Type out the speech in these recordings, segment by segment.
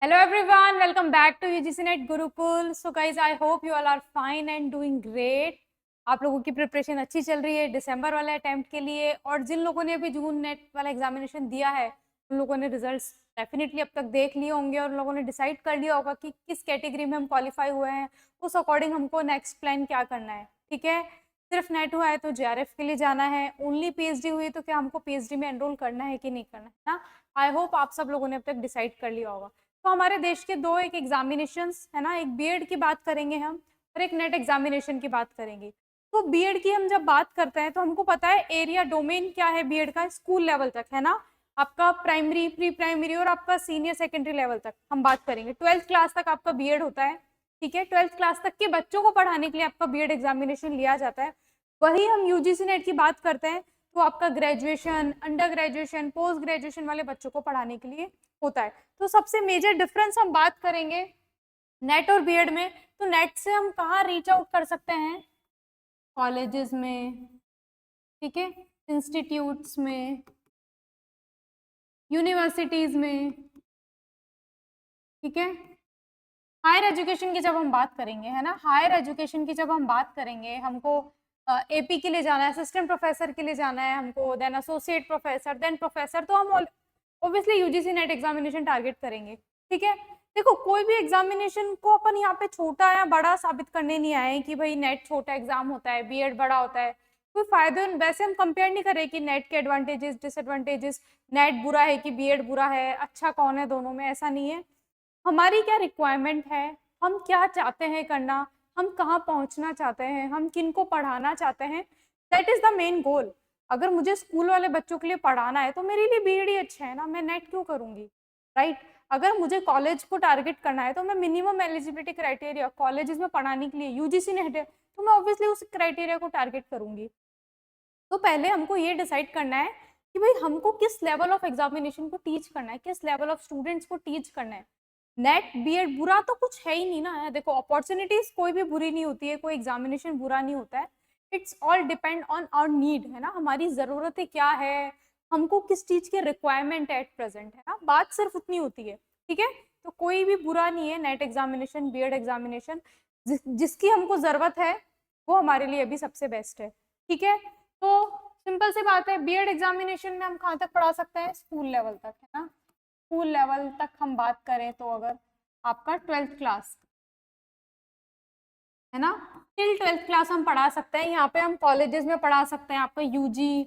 Hello everyone, welcome back to UGC Net Gurukul. So guys, I hope you all are fine and doing great. आप लोगों की preparation अच्छी चल रही है दिसंबर वाले अटेम्प्ट के लिए, और जिन लोगों ने अभी जून नेट वाला एग्जामिनेशन दिया है उन लोगों ने रिजल्ट्स डेफिनेटली अब तक देख लिए होंगे और उन लोगों ने डिसाइड कर लिया होगा कि किस कैटेगरी में हम क्वालिफाई हुए हैं, उस अकॉर्डिंग हमको नेक्स्ट प्लान क्या करना है। ठीक है, सिर्फ नेट हुआ है तो जेआरएफ के लिए जाना है, ओनली पीएचडी हुई तो क्या हमको पीएचडी में एनरोल करना है कि नहीं करना है ना। आई होप आप सब लोगों ने अब तक डिसाइड कर लिया होगा। तो हमारे देश के दो एक एग्जामिनेशंस है ना, एक बीएड की बात करेंगे हम और एक नेट एग्जामिनेशन की बात करेंगे। तो बीएड की हम जब बात करते हैं तो हमको पता है एरिया डोमेन क्या है बीएड का, स्कूल लेवल तक है ना, आपका प्राइमरी, प्री प्राइमरी और आपका सीनियर सेकेंडरी लेवल तक हम बात करेंगे। 12th क्लास तक आपका बीएड होता है। ठीक है, 12th क्लास तक के बच्चों को पढ़ाने के लिए आपका बीएड एग्जामिनेशन लिया जाता है। वही हम यूजीसी नेट की बात करते हैं तो आपका graduation, under graduation, post graduation वाले बच्चों को पढ़ाने के लिए होता है। तो सबसे मेजर डिफरेंस हम बात करेंगे नेट और बीएड में। तो नेट से हम कहाँ रीच आउट कर सकते हैं? कॉलेजेस में, ठीक है, इंस्टीट्यूट्स में, यूनिवर्सिटीज में। ठीक है, हायर एजुकेशन की जब हम बात करेंगे है ना, हायर एजुकेशन की जब हम बात करेंगे, हमको एपी के लिए जाना है, असिस्टेंट प्रोफेसर के लिए जाना है हमको, then associate professor, then professor, तो हम obviously UGC NET examination target करेंगे। ठीक है, देखो कोई भी एग्जामिनेशन को अपन यहाँ पे छोटा या बड़ा साबित करने नहीं आए कि भाई नेट छोटा एग्जाम होता है, बीएड बड़ा होता है, कोई फायदा। वैसे हम कंपेयर नहीं करें कि नेट के एडवांटेजेस डिसएडवांटेजेस, नेट बुरा है कि बीएड बुरा है, अच्छा कौन है दोनों में, ऐसा नहीं है। हमारी क्या रिक्वायरमेंट है, हम क्या चाहते हैं करना, हम कहाँ पहुँचना चाहते हैं, हम किन को पढ़ाना चाहते हैं, that is the main goal. अगर मुझे स्कूल वाले बच्चों के लिए पढ़ाना है तो मेरे लिए बीएड ही अच्छा है ना, मैं नेट क्यों करूँगी, राइट। अगर मुझे कॉलेज को टारगेट करना है तो मैं मिनिमम एलिजिबिलिटी क्राइटेरिया कॉलेजेस में पढ़ाने के लिए यूजीसी नेट है तो मैं ऑब्वियसली उस क्राइटेरिया को टारगेट करूँगी। तो पहले हमको ये डिसाइड करना है कि भाई हमको किस लेवल ऑफ एग्जामिनेशन को टीच करना है, किस लेवल ऑफ स्टूडेंट्स को टीच करना है। नेट बीएड बुरा तो कुछ है ही नहीं ना। देखो अपॉर्चुनिटीज कोई भी बुरी नहीं होती है, कोई एग्जामिनेशन बुरा नहीं होता है। It's all depend on our need है ना, हमारी जरूरतें क्या है, हमको किस चीज की रिक्वायरमेंट है एट प्रेजेंट है ना, बात सिर्फ उतनी होती है। ठीक है, तो कोई भी बुरा नहीं है नेट एग्जामिनेशन, बीएड एग्जामिनेशन, जिसकी हमको जरूरत है वो हमारे लिए अभी सबसे बेस्ट है। ठीक है, तो सिंपल सी बात है, बीएड एग्जामिनेशन में हम कहाँ तक पढ़ा सकते हैं? स्कूल लेवल तक है ना। स्कूल लेवल तक हम बात करें तो अगर आपका 12th क्लास है ना, टिल 12th क्लास हम पढ़ा सकते हैं। यहाँ पे हम कॉलेजेस में पढ़ा सकते हैं, आपका यूजी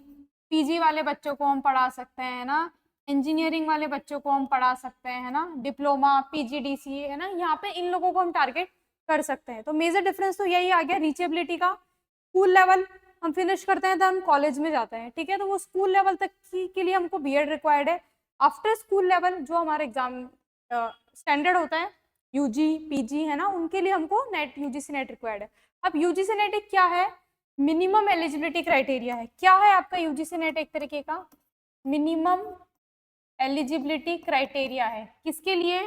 पीजी वाले बच्चों को हम पढ़ा सकते हैं ना, इंजीनियरिंग वाले बच्चों को हम पढ़ा सकते हैं है ना, डिप्लोमा पीजीडीसीए है ना, यहाँ पे इन लोगों को हम टारगेट कर सकते हैं। तो मेजर डिफरेंस तो यही आ गया रीचेबिलिटी का। स्कूल लेवल हम फिनिश करते हैं तो हम कॉलेज में जाते हैं। ठीक है, तो वो स्कूल लेवल तक के लिए हमको बीएड रिक्वायर्ड है। आफ्टर स्कूल लेवल जो हमारा एग्जाम स्टैंडर्ड होता है, यूजी पीजी है ना, उनके लिए हमको नेट यूजीसी नेट रिक्वायर्ड है। अब यूजीसी नेट एक क्या है? मिनिमम एलिजिबिलिटी क्राइटेरिया है। क्या है आपका यूजीसी नेट? एक तरीके का मिनिमम एलिजिबिलिटी क्राइटेरिया है। किसके लिए?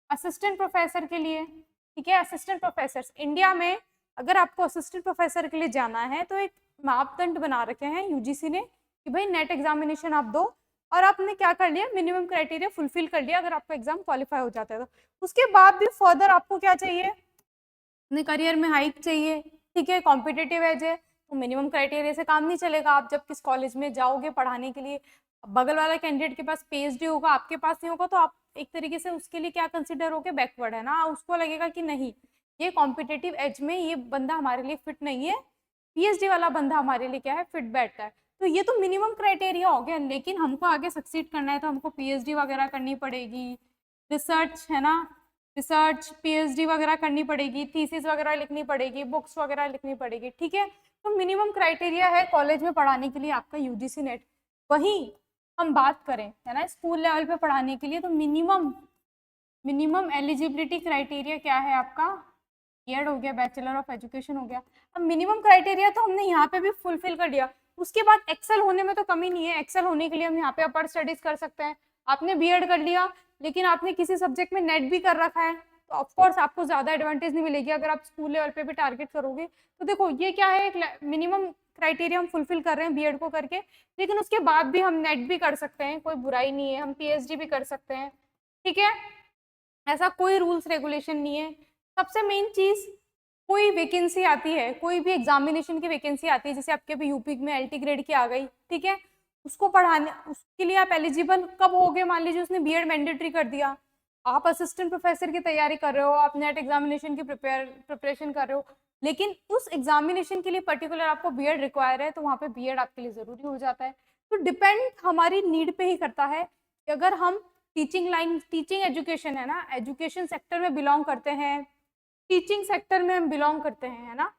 असिस्टेंट प्रोफेसर के लिए। ठीक है, असिस्टेंट प्रोफेसर इंडिया में अगर आपको असिस्टेंट प्रोफेसर के लिए जाना है तो एक मापदंड बना रखे हैं यूजीसी ने कि भाई नेट एग्जामिनेशन आप दो और आपने क्या कर लिया, मिनिमम क्राइटेरिया फुलफिल कर लिया, अगर आपका एग्जाम क्वालिफाई हो जाता है तो उसके बाद भी फर्दर आपको क्या चाहिए? अपने करियर में हाइक चाहिए। ठीक है, कॉम्पिटेटिव एज है तो मिनिमम क्राइटेरिया से काम नहीं चलेगा। आप जब किस कॉलेज में जाओगे पढ़ाने के लिए, बगल वाला कैंडिडेट के पास पीएचडी होगा, आपके पास नहीं होगा, तो आप एक तरीके से उसके लिए क्या कंसिडर होगे? बैकवर्ड है ना। उसको लगेगा कि नहीं, ये कॉम्पिटेटिव एज में ये बंदा हमारे लिए फिट नहीं है, पीएचडी वाला बंदा हमारे लिए क्या है, फिट बैठता है। तो ये तो मिनिमम क्राइटेरिया हो गया, लेकिन हमको आगे सक्सीड करना है तो हमको पीएचडी वगैरह करनी पड़ेगी, रिसर्च है ना, रिसर्च पीएचडी वगैरह करनी पड़ेगी, थीसिस वगैरह लिखनी पड़ेगी, बुक्स वगैरह लिखनी पड़ेगी। ठीक है, तो मिनिमम क्राइटेरिया है कॉलेज में पढ़ाने के लिए आपका यूजीसी नेट। वहीं हम बात करें है ना स्कूल लेवल पे पढ़ाने के लिए, तो मिनिमम एलिजिबिलिटी क्राइटेरिया क्या है आपका? बीएड हो गया, बैचलर ऑफ एजुकेशन हो गया। अब मिनिमम क्राइटेरिया तो हमने यहाँ पे भी फुलफिल कर दिया, उसके बाद एक्सेल होने में तो कमी नहीं है। एक्सेल होने के लिए हम यहाँ पे अपर स्टडीज कर सकते हैं। आपने बीएड कर लिया लेकिन आपने किसी सब्जेक्ट में नेट भी कर रखा है तो ऑफकोर्स आपको ज्यादा एडवांटेज नहीं मिलेगी अगर आप स्कूल लेवल पे भी टारगेट करोगे। तो देखो ये क्या है, एक मिनिमम क्राइटेरिया हम फुलफिल कर रहे हैं बीएड को करके, लेकिन उसके बाद भी हम नेट भी कर सकते हैं, कोई बुराई नहीं है, हम पीएचडी भी कर सकते हैं। ठीक है, ऐसा कोई रूल्स रेगुलेशन नहीं है। सबसे मेन चीज, कोई वैकेंसी आती है, कोई भी एग्जामिनेशन की वैकेंसी आती है, जैसे आपके भी यूपी में एलटी ग्रेड की आ गई, ठीक है, उसको पढ़ाने, उसके लिए आप एलिजिबल कब होगे? मान लीजिए उसने बीएड मैंडेटरी कर दिया, आप असिस्टेंट प्रोफेसर की तैयारी कर रहे हो, आप नेट एग्जामिनेशन की प्रिपरेशन कर रहे हो, लेकिन उस एग्जामिनेशन के लिए पर्टिकुलर आपको बीएड रिक्वायर है, तो वहाँ पे बीएड आपके लिए जरूरी हो जाता है। तो डिपेंड हमारी नीड पे ही करता है कि अगर हम टीचिंग लाइन, टीचिंग एजुकेशन है ना, एजुकेशन सेक्टर में बिलोंग करते हैं, टीचिंग सेक्टर में हम बिलोंग करते हैं, है ना,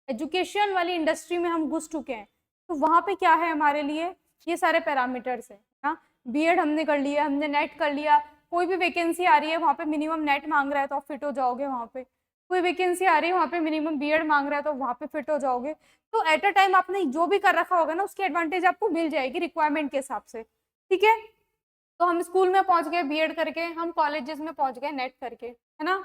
एजुकेशन वाली इंडस्ट्री में हम घुस चुके हैं, तो वहाँ पे क्या है हमारे लिए, ये सारे पैरामीटर्स है ना। बीएड हमने कर लिया, हमने नेट कर लिया, कोई भी वैकेंसी आ रही है वहाँ पे मिनिमम नेट मांग रहा है तो आप फिट हो जाओगे वहाँ पे, कोई वैकेंसी आ रही है वहाँ पे मिनिमम बीएड मांग रहा है तो वहाँ पे फिट हो जाओगे। तो एट अ टाइम आपने जो भी कर रखा होगा ना, उसकी एडवांटेज आपको मिल जाएगी रिक्वायरमेंट के हिसाब से, ठीक है। तो हम स्कूल में पहुंच गए बीएड करके, हम कॉलेजेस में पहुंच गए नेट करके, है ना।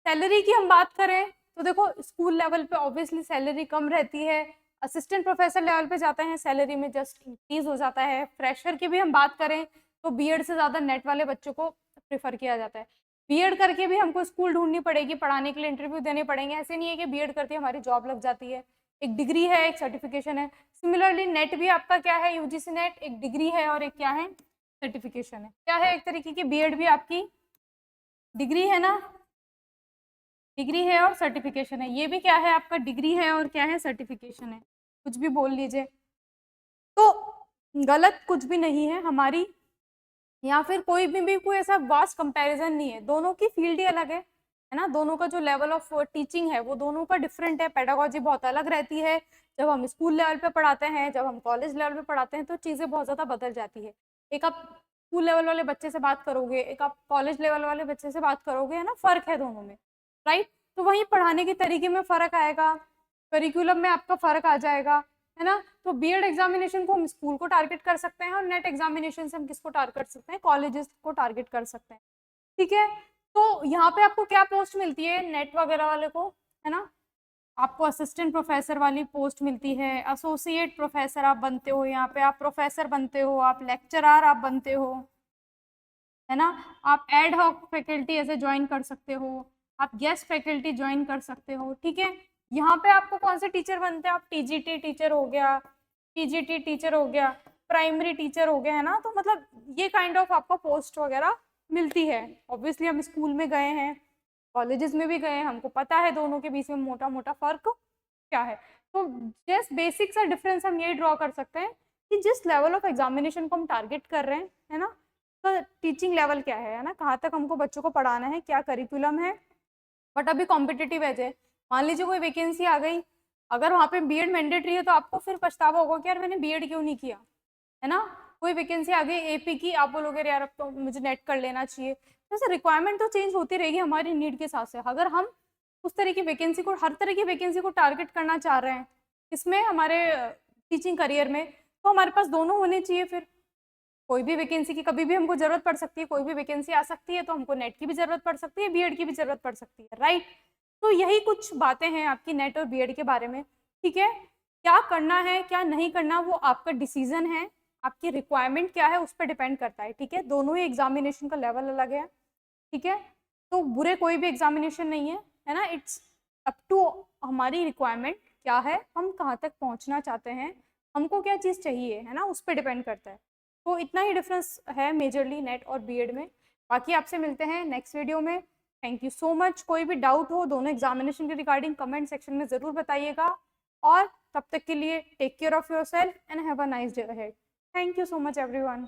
सैलरी की हम बात करें तो देखो स्कूल लेवल पे ऑब्वियसली सैलरी कम रहती है, असिस्टेंट प्रोफेसर लेवल पे जाते हैं सैलरी में जस्ट इंक्रीज हो जाता है। फ्रेशर की भी हम बात करें तो बीएड से ज़्यादा नेट वाले बच्चों को प्रेफर किया जाता है। बीएड करके भी हमको स्कूल ढूंढनी पड़ेगी, पढ़ाने के लिए इंटरव्यू देने पड़ेंगे, ऐसे नहीं है कि बीएड करके हमारी जॉब लग जाती है। एक डिग्री है, एक सर्टिफिकेशन है। सिमिलरली नेट भी आपका क्या है, यूजीसी नेट एक डिग्री है और एक क्या है, सर्टिफिकेशन है। क्या है, एक तरीके की बीएड भी आपकी डिग्री है ना, डिग्री है और सर्टिफिकेशन है। ये भी क्या है, आपका डिग्री है और क्या है, सर्टिफिकेशन है। कुछ भी बोल लीजिए, तो गलत कुछ भी नहीं है हमारी, या फिर कोई ऐसा वास्ट कंपैरिजन नहीं है, दोनों की फील्ड ही अलग है ना। दोनों का जो लेवल ऑफ टीचिंग है वो दोनों का डिफरेंट है, पेडागोजी बहुत अलग रहती है। जब हम स्कूल लेवल पे पढ़ाते हैं, जब हम कॉलेज लेवल पे पढ़ाते हैं, तो चीज़ें बहुत ज़्यादा बदल जाती है। एक आप स्कूल लेवल वाले बच्चे से बात करोगे, एक आप कॉलेज लेवल वाले बच्चे से बात करोगे, है ना, फर्क है दोनों में, राइट। तो वहीं पढ़ाने के तरीके में फर्क आएगा, करिकुलम में आपका फर्क आ जाएगा, है ना। तो बीएड एग्जामिनेशन को हम स्कूल को टारगेट कर सकते हैं और नेट एग्जामिनेशन से हम किसको टारगेट कर सकते हैं, कॉलेजेस को टारगेट कर सकते हैं, ठीक है। तो यहाँ पे आपको क्या पोस्ट मिलती है नेट वगैरह वाले को, है ना, आपको असिस्टेंट प्रोफेसर वाली पोस्ट मिलती है, एसोसिएट प्रोफेसर आप बनते हो, यहाँ पे आप प्रोफेसर बनते हो, आप लेक्चरर आप बनते हो, है ना। आप एड हॉक फैकल्टी ऐसे ज्वाइन कर सकते हो, आप गेस्ट फैकल्टी ज्वाइन कर सकते हो, ठीक है। यहाँ पे आपको कौन से टीचर बनते हैं, आप टीजीटी टीचर हो गया, पीजीटी टीचर हो गया, प्राइमरी टीचर हो गया, है ना। तो मतलब ये काइंड ऑफ आपको पोस्ट वगैरह मिलती है। ऑब्वियसली हम स्कूल में गए हैं, कॉलेजेस में भी गए हैं, हमको पता है दोनों के बीच में मोटा मोटा फर्क क्या है। तो जस्ट बेसिक सा डिफरेंस हम ये ड्रॉ कर सकते हैं कि जिस लेवल ऑफ एग्जामिनेशन को हम टारगेट कर रहे हैं, है ना, तो टीचिंग लेवल क्या है ना, कहाँ तक हमको बच्चों को पढ़ाना है, क्या करिकुलम है। बट अभी कॉम्पिटिटिव एज है, मान लीजिए कोई वैकेंसी आ गई, अगर वहाँ पे बीएड मैंडेटरी है तो आपको फिर पछतावा होगा कि यार मैंने बीएड क्यों नहीं किया, है ना। कोई वैकेंसी आ गई एपी की, आप बोलोगे यार अब तो मुझे नेट कर लेना चाहिए। जैसे रिक्वायरमेंट तो चेंज होती रहेगी हमारी नीड के हिसाब से। अगर हम उस तरह की वैकेंसी को, हर तरह की वैकेंसी को टारगेट करना चाह रहे हैं इसमें हमारे टीचिंग करियर में, तो हमारे पास दोनों होने चाहिए। फिर कोई भी वैकेंसी की कभी भी हमको जरूरत पड़ सकती है, कोई भी वैकेंसी आ सकती है, तो हमको नेट की भी जरूरत पड़ सकती है, बीएड की भी जरूरत पड़ सकती है, राइट। तो यही कुछ बातें हैं आपकी नेट और बीएड के बारे में, ठीक है। क्या करना है क्या नहीं करना वो आपका डिसीजन है, आपकी रिक्वायरमेंट क्या है उस पर डिपेंड करता है, ठीक है। दोनों ही एग्जामिनेशन का लेवल अलग है, ठीक है। तो बुरे कोई भी एग्जामिनेशन नहीं है ना, इट्स अप टू हमारी रिक्वायरमेंट क्या है, हम कहाँ तक पहुँचना चाहते हैं, हमको क्या चीज़ चाहिए, है ना, उस पर डिपेंड करता है। तो इतना ही डिफरेंस है मेजरली नेट और बीएड में। बाकी आपसे मिलते हैं नेक्स्ट वीडियो में। Thank you so much. कोई भी डाउट हो दोनों एग्जामिनेशन के रिगार्डिंग कमेंट सेक्शन में ज़रूर बताइएगा, और तब तक के लिए take care of yourself and have a nice day ahead. Thank you so much everyone.